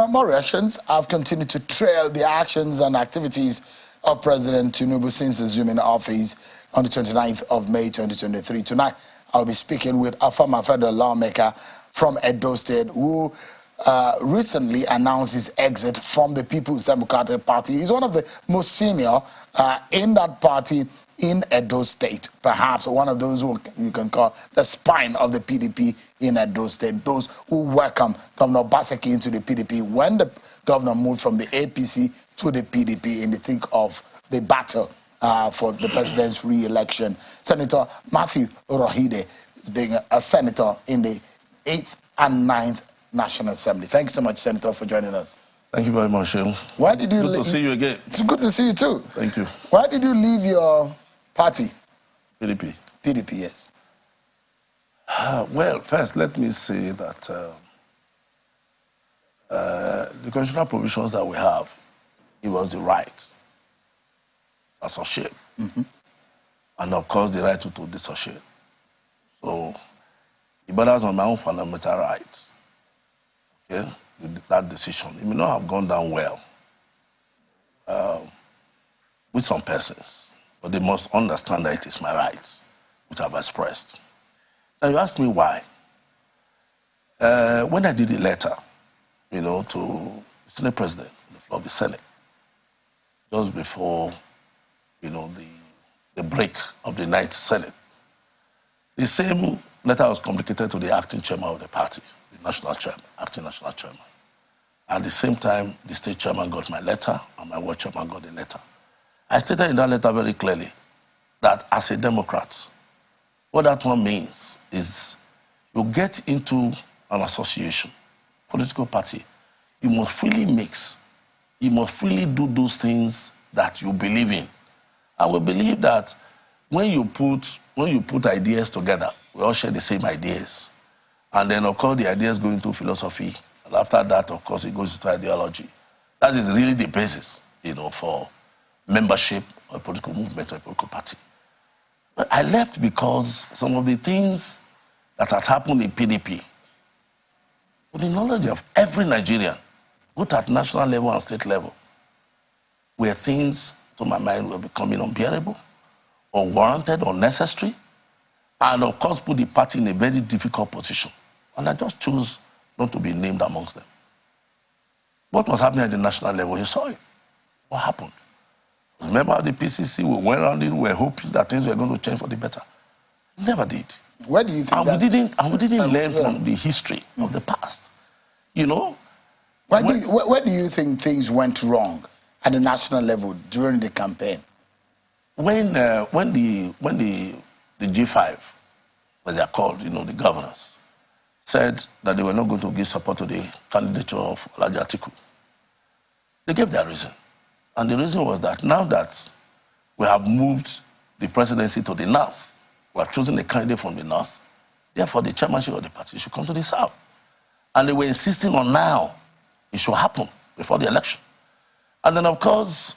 more reactions. I've continued to trail the actions and activities of President Tinubu since assuming office on the 29th of May 2023. Tonight, I'll be speaking with a former federal lawmaker from Edo State who recently announced his exit from the People's Democratic Party. He's one of the most senior in that party in Edo State, perhaps one of those who you can call the spine of the PDP in Edo State, those who welcomed Governor Baseki into the PDP when the governor moved from the APC to the PDP in the thick of the battle for the president's re-election. Senator Matthew Urhoghide is being a senator in the 8th and 9th National Assembly. Thank you so much, Senator, for joining us. Thank you very much, Shil. Why did you Good to see you again. It's good to see you too. Thank you. Why did you leave your party? PDP. PDP, yes. Well, first, let me say that the constitutional provisions that we have, it was the right to associate. And, of course, the right to dissociate. So, it borders on my own fundamental rights. Okay? That decision. It may not have gone down well with some persons, but they must understand that it is my right, which I've expressed. Now, you asked me why. When I did the letter, to the Senate President, the floor of the Senate, just before, the break of the ninth Senate, the same letter was communicated to the acting chairman of the party, the national chairman, acting national chairman. At the same time, the state chairman got my letter, and my ward chairman got the letter. I stated in that letter very clearly that as a Democrat, what that one means is you get into an association, political party, you must freely mix, you must freely do those things that you believe in. And we believe that when you put ideas together, we all share the same ideas. And then, of course, the ideas go into philosophy. And after that, of course, it goes into ideology. That is really the basis, for membership of a political movement or a political party. But I left because some of the things that had happened in PDP, with the knowledge of every Nigerian, both at national level and state level, were things, to my mind, were becoming unbearable, unwarranted, unnecessary, and, of course, put the party in a very difficult position. And I just chose not to be named amongst them. What was happening at the national level, you saw it. What happened? Remember the PCC, we went around it, we were hoping that things were going to change for the better. Never did. Where do you think we didn't learn from the history of the past. Where do you think things went wrong at the national level during the campaign? When the G5, as they are called, the governors, said that they were not going to give support to the candidature of Alhaji Atiku, they gave their reason. And the reason was that now that we have moved the presidency to the north, we have chosen a candidate from the north, therefore the chairmanship of the party should come to the south. And they were insisting on now it should happen before the election. And then, of course,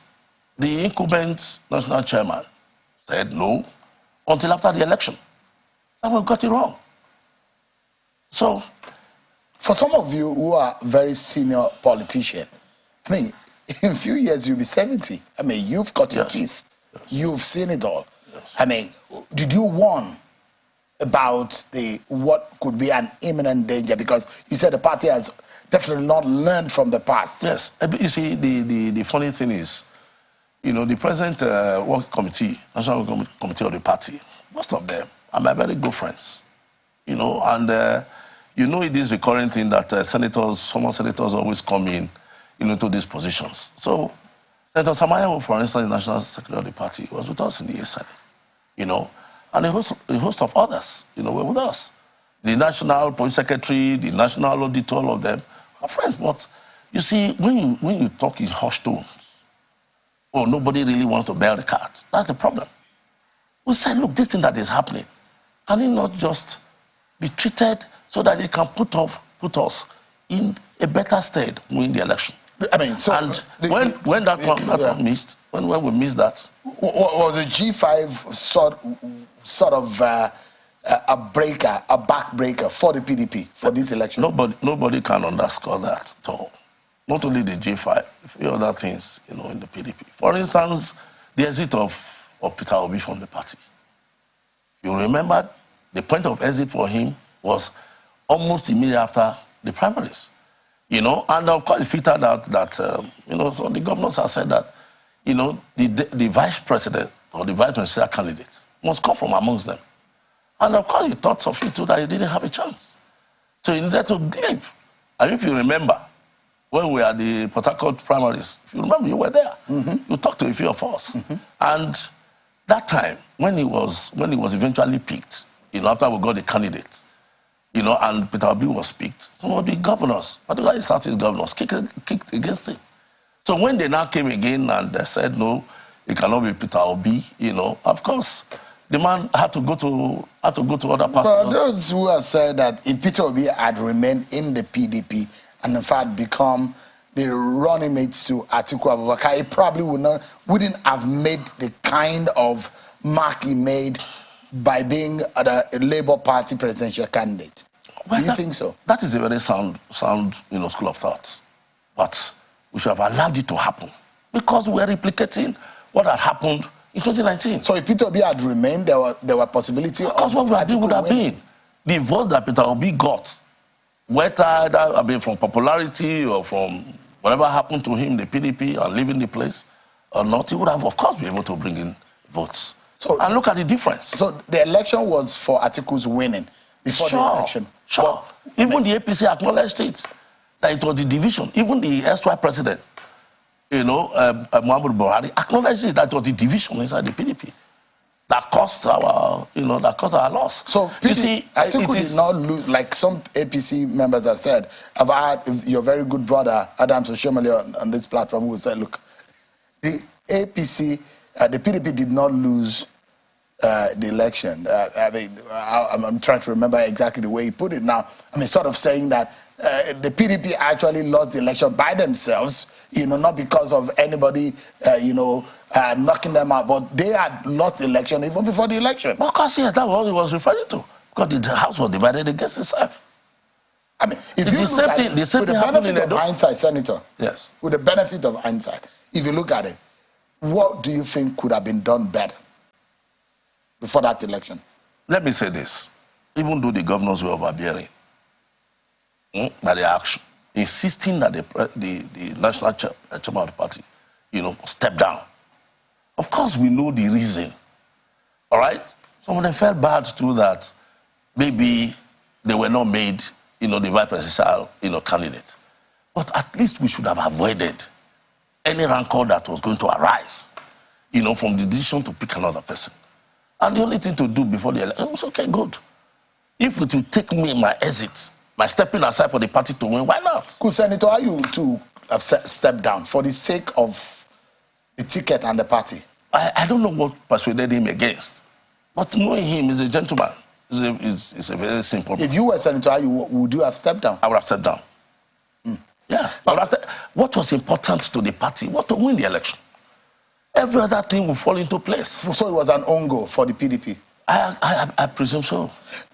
the incumbent national chairman said no until after the election. And we got it wrong. So, for some of you who are very senior politicians, in a few years you'll be 70. You've got your teeth. Yes. You've seen it all. Yes. Did you warn about what could be an imminent danger? Because you said the party has definitely not learned from the past. Yes. You see, the funny thing is, the present work committee, national committee of the party, most of them are my very good friends. And it is the current thing that former senators always come in, to these positions. So, Senator Samaya, for instance, the national secretary of the party, was with us in the Senate, and a host of others, were with us. The national police secretary, the national auditor, all of them are friends. But you see, when you talk in hushed tones, nobody really wants to bear the cards. That's the problem. We said, look, this thing that is happening, can it not just be treated so that it can put us in a better state win the election? When that one missed, when we missed that, was the G5 sort of a backbreaker for the PDP for this election? Nobody can underscore that at all. not only the J5, a few other things, in the PDP. For instance, the exit of Peter Obi from the party. You remember, the point of exit for him was almost immediately after the primaries. And of course, it fitted out that, so the governors have said that, the vice president or the vice presidential candidate must come from amongst them. And of course, he thought of it too that he didn't have a chance. So he needed to leave. And if you remember, when we were at the Port Harcourt primaries, if you remember, you were there. You talked to a few of us. And that time, when he was eventually picked, after we got the candidate, and Peter Obi was picked, some of the governors, particularly Southeast governors, kicked against him. So when they now came again and they said, no, it cannot be Peter Obi, of course, the man had to go to other pastors. But those who have said that if Peter Obi had remained in the PDP and in fact become the running mate to Atiku Abubakar, he probably wouldn't have made the kind of mark he made by being a Labour Party presidential candidate. Well, Do you think so? That is a very sound school of thought. But we should have allowed it to happen because we are replicating what had happened in 2019. So if Peter Obi had remained, there were possibility of what would have been the vote that Peter Obi got, whether either from popularity or from whatever happened to him, the PDP, and leaving the place or not, he would have, of course, been able to bring in votes. And look at the difference. So the election was for Atiku's winning before the election. Sure. Even the APC acknowledged it, that it was the division. Even the erstwhile president, Muhammadu Buhari, acknowledged it, that it was the division inside the PDP that caused our loss. So you see, Atiku did not lose, like some APC members have said. I've had your very good brother Adams Oshomole on this platform who said, look, the APC, the PDP did not lose the election. I'm trying to remember exactly the way he put it now. Sort of saying that the PDP actually lost the election by themselves, not because of anybody, knocking them out, but they had lost the election even before the election. Of course, yes, that's what he was referring to, because the House was divided against itself. If you look at it, with the benefit of hindsight, Senator, yes, with the benefit of hindsight, if you look at it, what do you think could have been done better before that election? Let me say this. Even though the governors were overbearing by their action, insisting that the national chairman of the party, step down. Of course, we know the reason. All right? Some of them felt bad too that maybe they were not made, the vice presidential, candidate. But at least we should have avoided any rancor that was going to arise, from the decision to pick another person. And the only thing to do before the election was, okay, good. If it will take me my exit, by stepping aside for the party to win, why not? Could Senator, are you to have stepped down for the sake of the ticket and the party? I don't know what persuaded him against. But knowing him, he's a gentleman. It's a very simple problem. If you were Senator, would you have stepped down? I would have stepped down. Yeah. What was important to the party was to win the election. Every other thing will fall into place. So it was an own goal for the PDP? I presume so.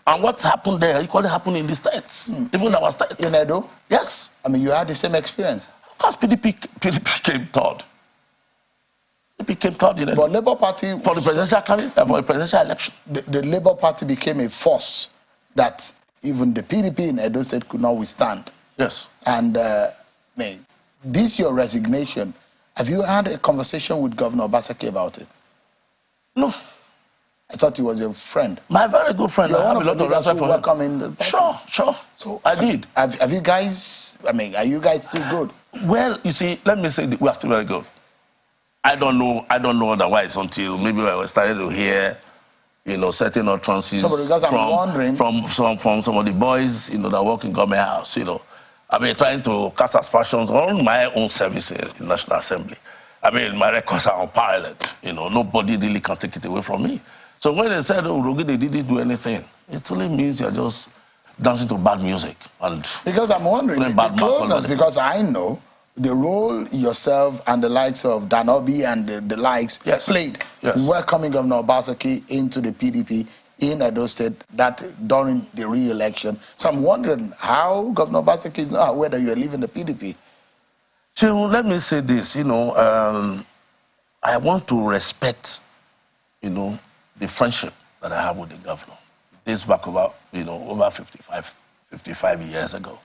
And what's happened there equally happened in the states, even our state. In Edo? Yes. You had the same experience? Of course, PDP came third. PDP came third in Edo. But Labour Party... For the presidential candidate, for the presidential election. The Labour Party became a force that even the PDP in Edo State could not withstand. Yes. And, this your resignation. Have you had a conversation with Governor Obaseki about it? No. I thought he was your friend. My very good friend. You're one of the leaders who welcome in the party. Sure. So I did. Have you guys, are you guys still good? Well, you see, let me say we are still very good. I don't know otherwise until maybe I started to hear, certain utterances from some of the boys, that work in government house, trying to cast aspersions on my own service in National Assembly. My records are unparalleled. Nobody really can take it away from me. So when they said, Urhoghide didn't do anything, it only means you're just dancing to bad music. Because I'm wondering, the closeness, because I know the role yourself and the likes of Danobi and the likes played welcoming Governor Obaseki into the PDP in Edo State during the re-election. So I'm wondering how Governor Obaseki is not aware that you're leaving the PDP. So let me say this, I want to respect, the friendship that I have with the governor. This back over, over 55 years ago.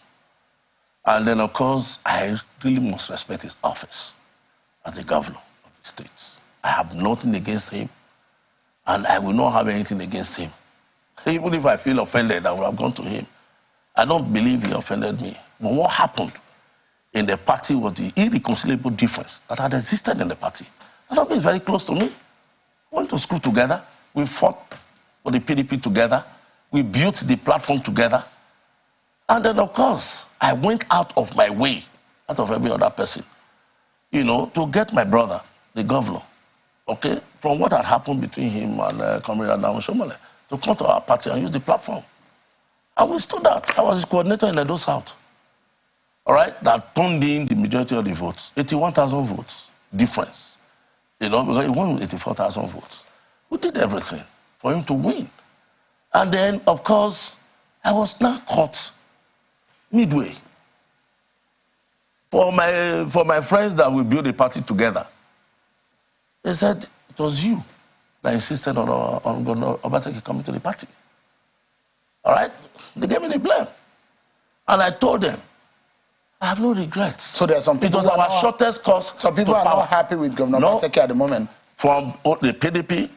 And then, of course, I really must respect his office as the governor of the state. I have nothing against him, and I will not have anything against him. Even if I feel offended, I will have gone to him. I don't believe he offended me. But what happened in the party was the irreconcilable difference that had existed in the party. That is very close to me. We went to school together. We fought for the PDP together. We built the platform together. And then, of course, I went out of my way, out of every other person, to get my brother, the governor, okay, from what had happened between him and Comrade Adamu Shomole, to come to our party and use the platform. And we stood out. I was his coordinator in Edo South, all right, that turned in the majority of the votes, 81,000 votes difference, because he won with 84,000 votes. We did everything for him to win. And then, of course, I was now caught midway. For my friends that we build a party together, they said it was you that insisted on Governor Obaseki coming to the party. All right? They gave me the blame. And I told them, I have no regrets. So there are some people it was our shortest course. Some people are not happy with Governor Obaseki at the moment. From the PDP,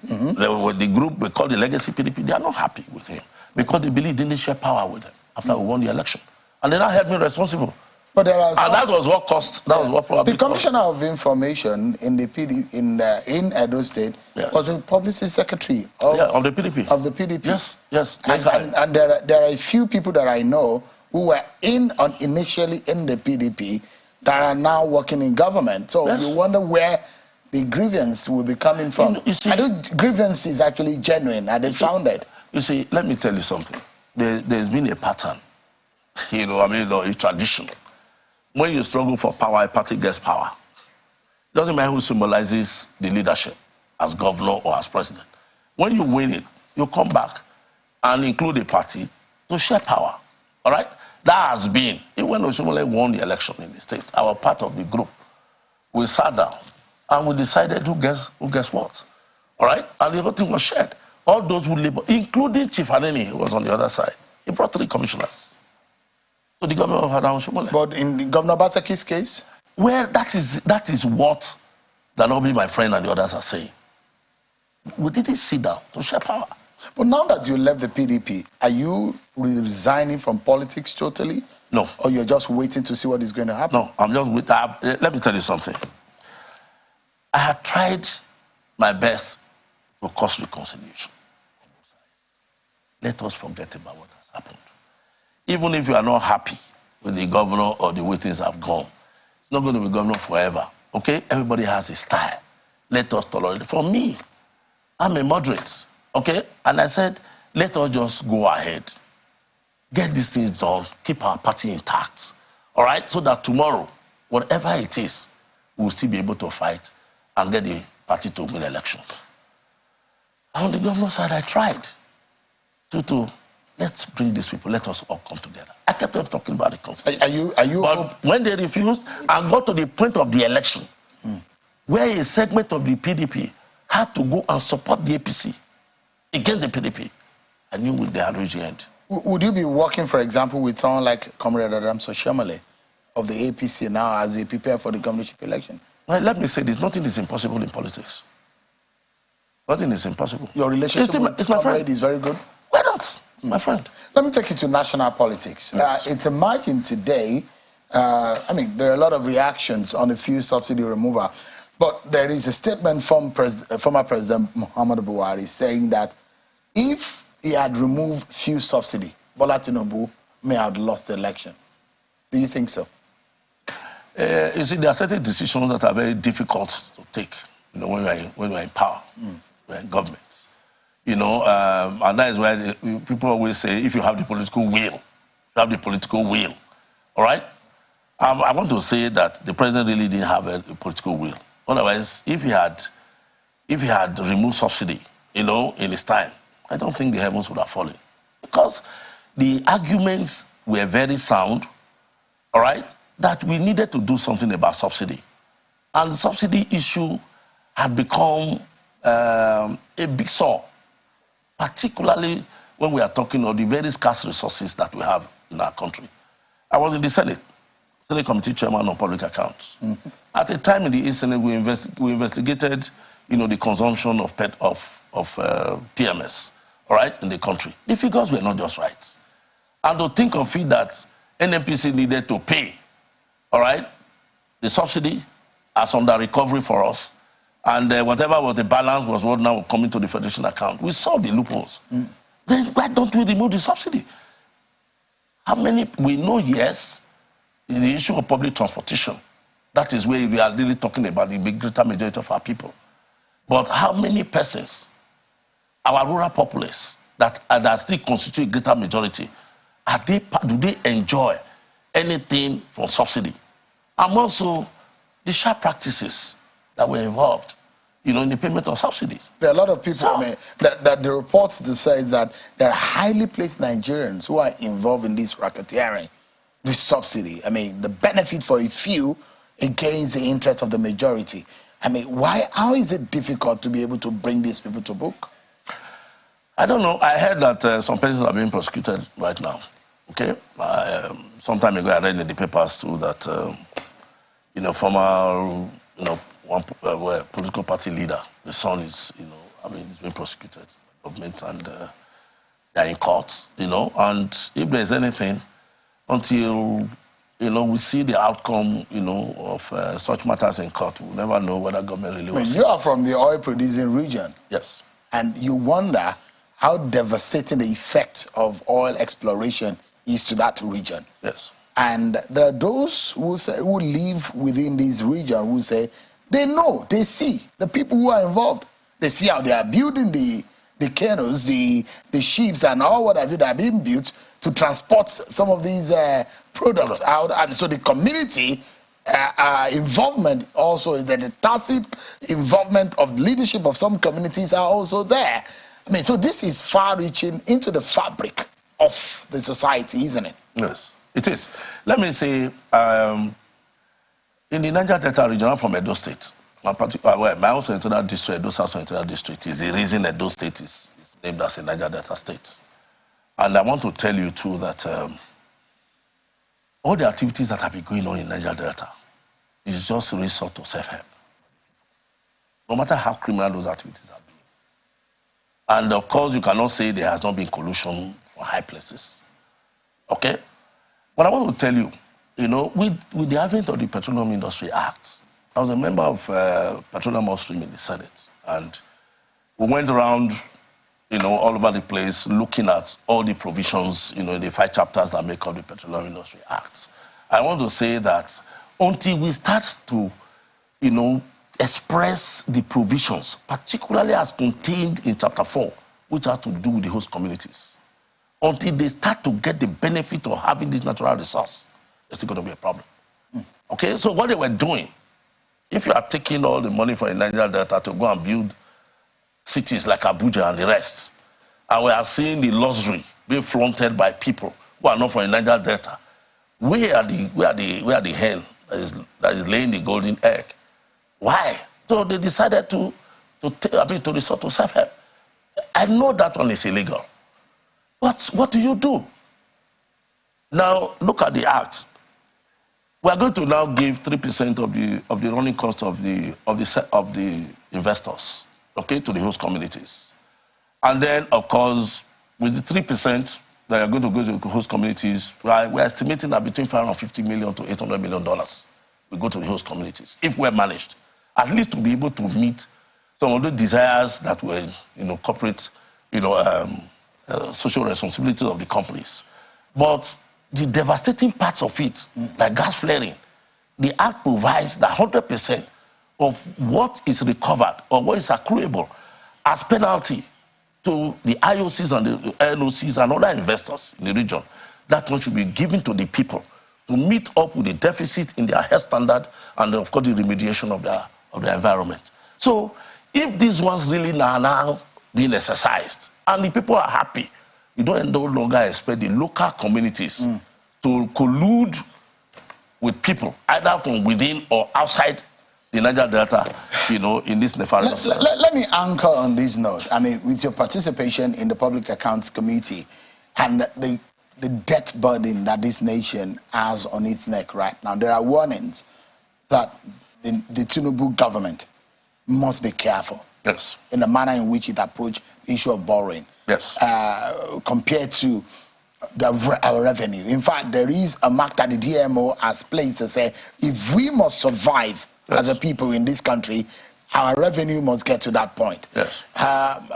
the group we call the Legacy PDP, they are not happy with him because they believe he didn't share power with them after we won the election. And they now held me responsible. But there are and that was what cost. That was what probably. The Commissioner of Information in the in Edo State was a publicity secretary of the PDP. Of the PDP. Yes. And there are a few people that I know who were initially in the PDP that are now working in government. So you wonder where the grievance will be coming from. You see, I think grievance is actually genuine and they found it. You see, let me tell you something. There's been a pattern, a tradition. When you struggle for power, a party gets power. It doesn't matter who symbolizes the leadership as governor or as president. When you win it, you come back and include a party to share power. All right? That has been, even when Oshomole won the election in the state, our part of the group, we sat down and we decided who gets what. All right? And the whole thing was shared. All those who labor, including Chief Haneni, who was on the other side, he brought 3 commissioners. So the governor of Adamu Shomole. But in Governor Obaseki's case? Well, that is what Danobi, my friend, and the others are saying. We didn't sit down to share power. But now that you left the PDP, are you resigning from politics totally? No. Or you're just waiting to see what is going to happen? No, I'm just waiting. Let me tell you something. I have tried my best to cause reconciliation. Let us forget about what has happened. Even if you are not happy with the governor or the way things have gone, it's not going to be governor forever. Okay? Everybody has a style. Let us tolerate it. For me, I'm a moderate. Okay? And I said, let us just go ahead. Get these things done. Keep our party intact. All right? So that tomorrow, whatever it is, we'll still be able to fight and get the party to win elections. On the governor's side, I tried to let's bring these people, let us all come together. I kept on talking about the concept. But when they refused and got to the point of the election, where a segment of the PDP had to go and support the APC against the PDP, I knew they had reached the end. Would you be working, for example, with someone like Comrade Adamu Shomole of the APC now as they prepare for the governorship election? Well, let me say this, nothing is impossible in politics. Nothing is impossible. Your relationship with Comrade is very good? Why not, my friend? Let me take you to national politics. Yes. It's emerging today. There are a lot of reactions on the fuel subsidy removal, but there is a statement from former President Muhammadu Buhari saying that if he had removed fuel subsidy, Bola Tinubu may have lost the election. Do you think so? You see, there are certain decisions that are very difficult to take, when you're in power, when you're in government. And that is why people always say, if you have the political will, all right? I want to say that the president really didn't have a political will. Otherwise, if he had removed subsidy, in his time, I don't think the heavens would have fallen. Because the arguments were very sound, all right? that we needed to do something about subsidy. And the subsidy issue had become a big sore, particularly when we are talking of the very scarce resources that we have in our country. I was in the Senate Committee Chairman on Public Accounts. Mm-hmm. At a time in the East Senate, we investigated, the consumption of PMS, all right, in the country. The figures were not just right. And to think of it that NNPC needed to pay, all right, the subsidy as under recovery for us, and whatever was the balance was what now coming to the Federation account. We saw the loopholes. Mm. Then why don't we remove the subsidy? How many, we know, yes, the issue of public transportation. That is where we are really talking about the greater majority of our people. But how many persons, our rural populace, that still constitute a greater majority, do they enjoy anything from subsidy? And also, the sharp practices that were involved, in the payment of subsidies. There are a lot of people, that the reports that says that there are highly placed Nigerians who are involved in this racketeering, this subsidy. The benefit for a few against the interest of the majority. How is it difficult to be able to bring these people to book? I don't know. I heard that some persons are being prosecuted right now. Okay? Some time ago, I read in the papers too that, former, one political party leader, the son is, he's being prosecuted by government, and they're in court, and if there's anything, until, we see the outcome, of such matters in court, we'll never know whether government really was. You are from the oil-producing region. Yes. And you wonder how devastating the effect of oil exploration is to that region. Yes. And there are those who live within this region who say, they know, they see the people who are involved. They see how they are building the canoes, the ships, and all what have you that are being built to transport some of these products out. And so the community involvement also is that the tacit involvement of leadership of some communities are also there. So this is far-reaching into the fabric of the society, isn't it? Yes, it is. Let me say, in the Niger Delta region, I'm from Edo State. My own senatorial district, Edo South senatorial district, is the reason Edo State is named as a Niger Delta state. And I want to tell you too that all the activities that have been going on in Niger Delta is just a resort to self-help. No matter how criminal those activities have been. And of course, you cannot say there has not been collusion from high places. Okay? But I want to tell you, with the advent of the Petroleum Industry Act, I was a member of Petroleum Upstream in the Senate, and we went around, all over the place, looking at all the provisions, in the 5 chapters that make up the Petroleum Industry Act. I want to say that until we start to, express the provisions, particularly as contained in Chapter 4, which has to do with the host communities, until they start to get the benefit of having this natural resource, there's still going to be a problem. Okay, so what they were doing, if you are taking all the money from the Niger Delta to go and build cities like Abuja and the rest, and we are seeing the luxury being flaunted by people who are not from the Niger Delta, where are the hen that is laying the golden egg? Why? So they decided to resort to self-help. I know that one is illegal. But what do you do? Now look at the act. We are going to now give 3% of the running cost of the investors, okay, to the host communities. And then, of course, with the 3% that are going to go to the host communities, we are estimating that between $550 million to $800 million will go to the host communities, if we're managed, at least to be able to meet some of the desires that were, corporate, social responsibilities of the companies. But the devastating parts of it, like gas flaring, the Act provides that 100% of what is recovered or what is accruable as penalty to the IOCs and the NOCs and other investors in the region, that one should be given to the people to meet up with the deficit in their health standard and, of course, the remediation of their environment. So if these ones really now being exercised and the people are happy, you don't no longer expect the local communities to collude with people, either from within or outside the Niger Delta, in this nefarious... Let me anchor on this note. I mean, with your participation in the Public Accounts Committee and the debt burden that this nation has on its neck right now, there are warnings that the Tinubu government must be careful. Yes. In the manner in which it approached the issue of borrowing. Yes. Compared to our revenue. In fact, there is a mark that the DMO has placed to say, if we must survive as a people in this country, our revenue must get to that point. Yes. And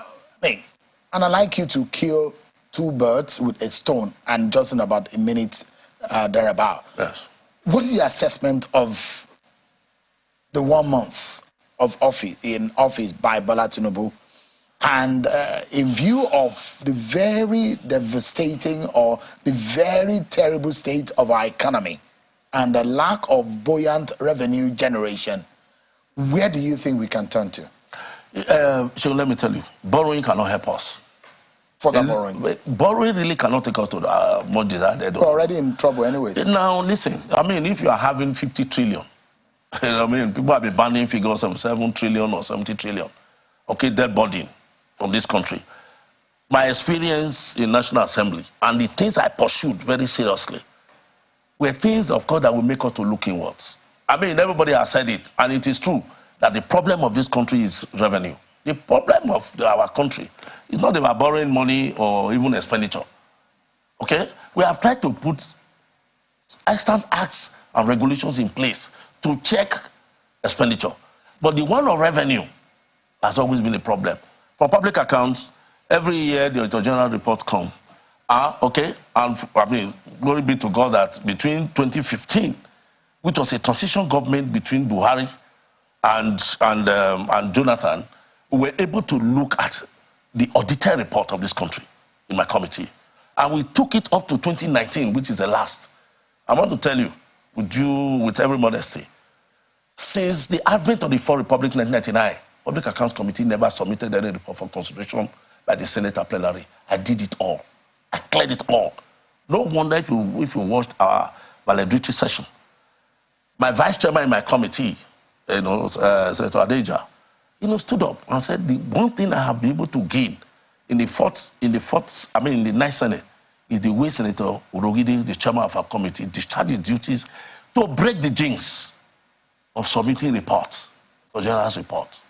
I'd like you to kill two birds with a stone, and just in about a minute thereabout. Yes. What is your assessment of the 1 month of office by Bola Tinubu, and in view of the very devastating or the very terrible state of our economy and the lack of buoyant revenue generation, where do you think we can turn to? So let me tell you, borrowing cannot help us. Further borrowing? Borrowing really cannot take us to the more desired. We're already in trouble anyways. Now, listen, I mean, if you are having 50 trillion, people have been banning figures of 7 trillion or 70 trillion. Okay, debt burden from this country. My experience in National Assembly and the things I pursued very seriously were things, of course, that will make us to look inwards. I mean, everybody has said it, and it is true that the problem of this country is revenue. The problem of our country is not about borrowing money or even expenditure. Okay? We have tried to put extant acts and regulations in place to check expenditure. But the one of revenue has always been a problem. For public accounts, every year the Auditor General reports come. Okay? And I mean, glory be to God that between 2015, which was a transition government between Buhari and Jonathan, we were able to look at the audited report of this country in my committee. And we took it up to 2019, which is the last. I want to tell you, with every modesty, since the advent of the Fourth Republic in 1999, Public Accounts Committee never submitted any report for consideration by the Senate plenary. I did it all. I cleared it all. No wonder if you watched our valedictory session. My vice chairman in my committee, Senator Adeja, stood up and said the one thing I have been able to gain in the ninth Senate is the way Senator Urhoghide, the chairman of our committee, discharged his duties to break the jinx of submitting reports, the general's report,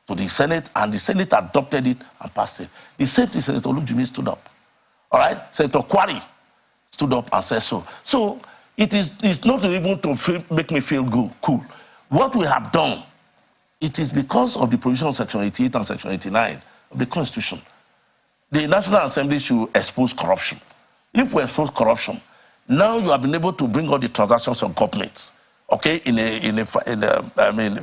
to the Senate, and the Senate adopted it and passed it. The same thing Senator Olujimi stood up. All right? Senator Kwari stood up and said so. So it's not even to make me feel good, cool. What we have done, it is because of the provision of Section 88 and Section 89 of the Constitution. The National Assembly should expose corruption. If we expose corruption, now you have been able to bring all the transactions of government, okay, in a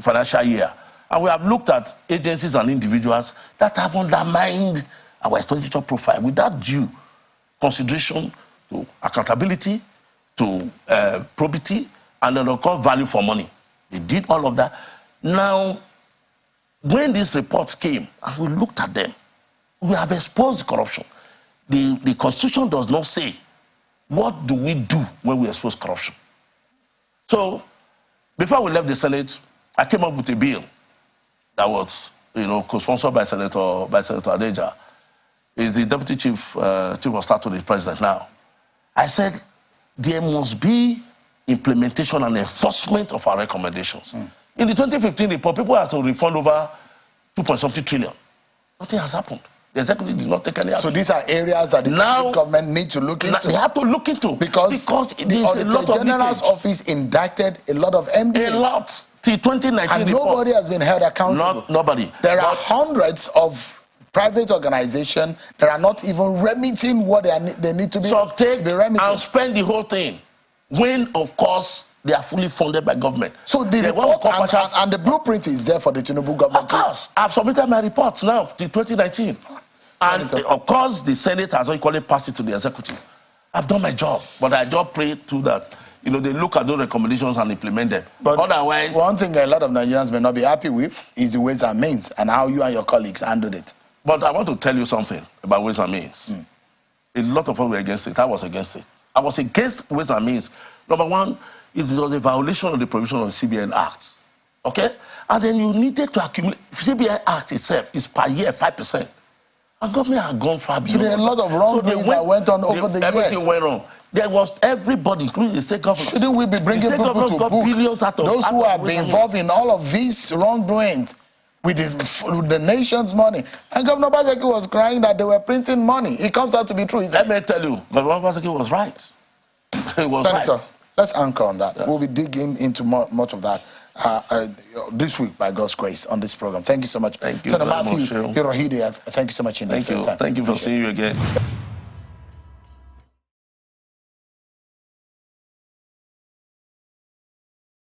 financial year. And we have looked at agencies and individuals that have undermined our expenditure profile without due consideration to accountability, to probity, and then, of course, value for money. They did all of that. Now, when these reports came and we looked at them, we have exposed corruption. The Constitution does not say, what do we do when we expose corruption? So, before we left the Senate, I came up with a bill that was, co-sponsored by Senator Adeja. He's the Deputy Chief of Staff to the President now. I said, there must be implementation and enforcement of our recommendations. In the 2015 report, people had to refund over 2.something trillion. Nothing has happened. The executive did not take any action. So these are areas that the government need to look into? They have to look into. Because the Auditor General's office indicted a lot of MDs. A lot. Till 2019 and report. Nobody has been held accountable. Nobody. There are hundreds of private organizations that are not even remitting what they need to be, remitting. And spend the whole thing. When, of course, they are fully funded by government. So the report and the blueprint is there for the Tinubu government. Of course. I've submitted my reports now to 2019. And, of course, the Senate has equally passed it to the executive. I've done my job, but I just pray to that, they look at those recommendations and implement them. But otherwise... one thing a lot of Nigerians may not be happy with is the ways and means and how you and your colleagues handled it. But I want to tell you something about ways and means. A lot of us were against it. I was against it. I was against ways and means. Number one, it was a violation of the provision of the CBN Act. Okay? And then you needed to accumulate. CBN Act itself is per year 5%. And government had gone far beyond. So there are a lot of wrongdoings that went on over the years. Everything went wrong. There was everything, including the state government. Shouldn't we be bringing people to book those who have been involved in all of these wrongdoings with the nation's money? And Governor Obaseki was crying that they were printing money. It comes out to be true. Let me tell you, Governor Obaseki was right. He was Senator, right. Let's anchor on that. Yeah. We'll be digging into much of that this week, by God's grace, on this program. Thank you so much. Thank you Senator very Matthew much, Urhoghide, thank you so much indeed. Thank you. Thank you for seeing you again.